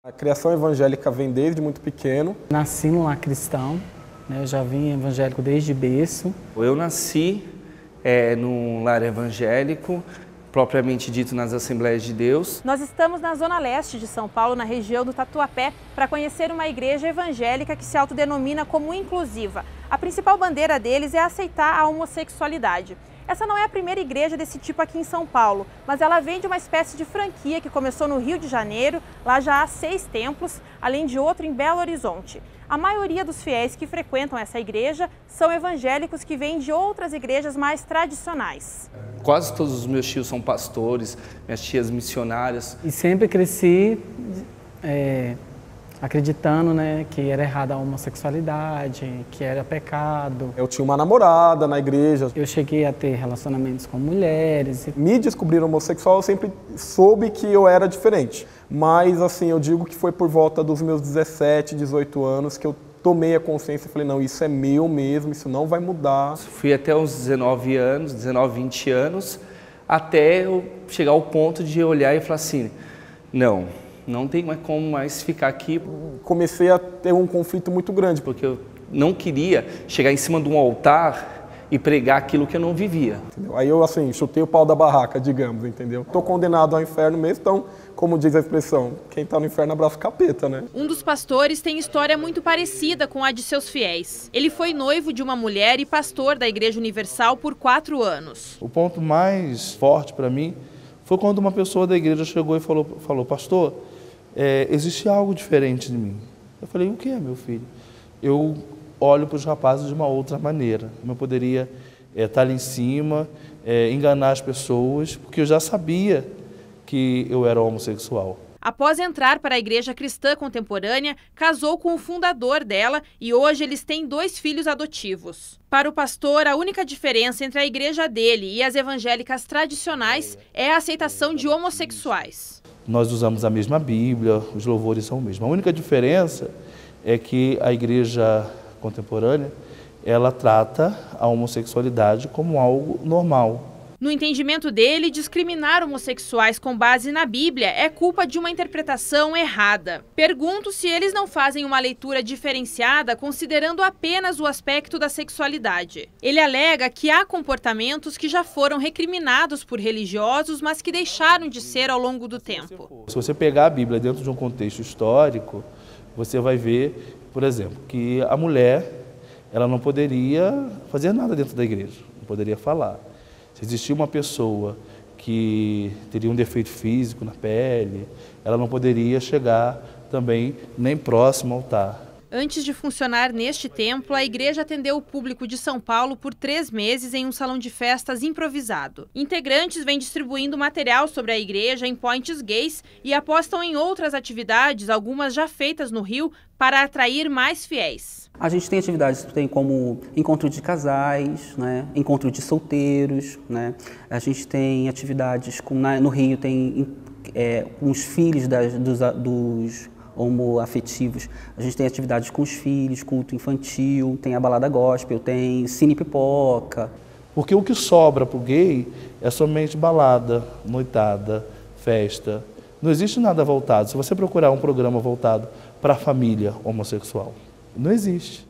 A criação evangélica vem desde muito pequeno. Nasci num lar cristão, né? Eu já vim evangélico desde berço. Eu nasci num lar evangélico, propriamente dito nas Assembleias de Deus. Nós estamos na zona leste de São Paulo, na região do Tatuapé, para conhecer uma igreja evangélica que se autodenomina como inclusiva. A principal bandeira deles é aceitar a homossexualidade. Essa não é a primeira igreja desse tipo aqui em São Paulo, mas ela vem de uma espécie de franquia que começou no Rio de Janeiro. Lá já há 6 templos, além de outro em Belo Horizonte. A maioria dos fiéis que frequentam essa igreja são evangélicos que vêm de outras igrejas mais tradicionais. Quase todos os meus tios são pastores, minhas tias missionárias. E sempre cresci acreditando, né, que era errada a homossexualidade, que era pecado. Eu tinha uma namorada na igreja. Eu cheguei a ter relacionamentos com mulheres. Me descobrir homossexual, eu sempre soube que eu era diferente. Mas, assim, eu digo que foi por volta dos meus 17, 18 anos que eu tomei a consciência e falei, não, isso é meu mesmo, isso não vai mudar. Fui até uns 19 anos, 19, 20 anos, até eu chegar ao ponto de olhar e falar assim, não tem mais como mais ficar aqui. Comecei a ter um conflito muito grande. Porque eu não queria chegar em cima de um altar e pregar aquilo que eu não vivia. Entendeu? Aí eu, assim, chutei o pau da barraca, digamos, entendeu? Estou condenado ao inferno mesmo, então, como diz a expressão, quem está no inferno abraça o capeta, né? Um dos pastores tem história muito parecida com a de seus fiéis. Ele foi noivo de uma mulher e pastor da Igreja Universal por 4 anos. O ponto mais forte para mim foi quando uma pessoa da igreja chegou e falou, pastor, existe algo diferente de mim. Eu falei, o que é, meu filho? Eu olho para os rapazes de uma outra maneira. Eu poderia estar ali em cima, enganar as pessoas, porque eu já sabia que eu era homossexual. Após entrar para a Igreja Cristã Contemporânea, casou com o fundador dela e hoje eles têm 2 filhos adotivos. Para o pastor, a única diferença entre a igreja dele e as evangélicas tradicionais é a aceitação de homossexuais. Nós usamos a mesma Bíblia, os louvores são o mesmo. A única diferença é que a Igreja Contemporânea, ela trata a homossexualidade como algo normal. No entendimento dele, discriminar homossexuais com base na Bíblia é culpa de uma interpretação errada. Pergunto se eles não fazem uma leitura diferenciada considerando apenas o aspecto da sexualidade. Ele alega que há comportamentos que já foram recriminados por religiosos, mas que deixaram de ser ao longo do tempo. Se você pegar a Bíblia dentro de um contexto histórico, você vai ver, por exemplo, que a mulher ela não poderia fazer nada dentro da igreja, não poderia falar. Se existia uma pessoa que teria um defeito físico na pele, ela não poderia chegar também nem próximo ao altar. Antes de funcionar neste templo, a igreja atendeu o público de São Paulo por 3 meses em um salão de festas improvisado. Integrantes vêm distribuindo material sobre a igreja em points gays e apostam em outras atividades, algumas já feitas no Rio, para atrair mais fiéis. A gente tem atividades como encontro de casais, né? Encontro de solteiros, né? A gente tem atividades no Rio, tem com os filhos dos homoafetivos. A gente tem atividades com os filhos, culto infantil, tem a balada gospel, tem cine pipoca. Porque o que sobra para o gay é somente balada, noitada, festa. Não existe nada voltado. Se você procurar um programa voltado para a família homossexual, não existe.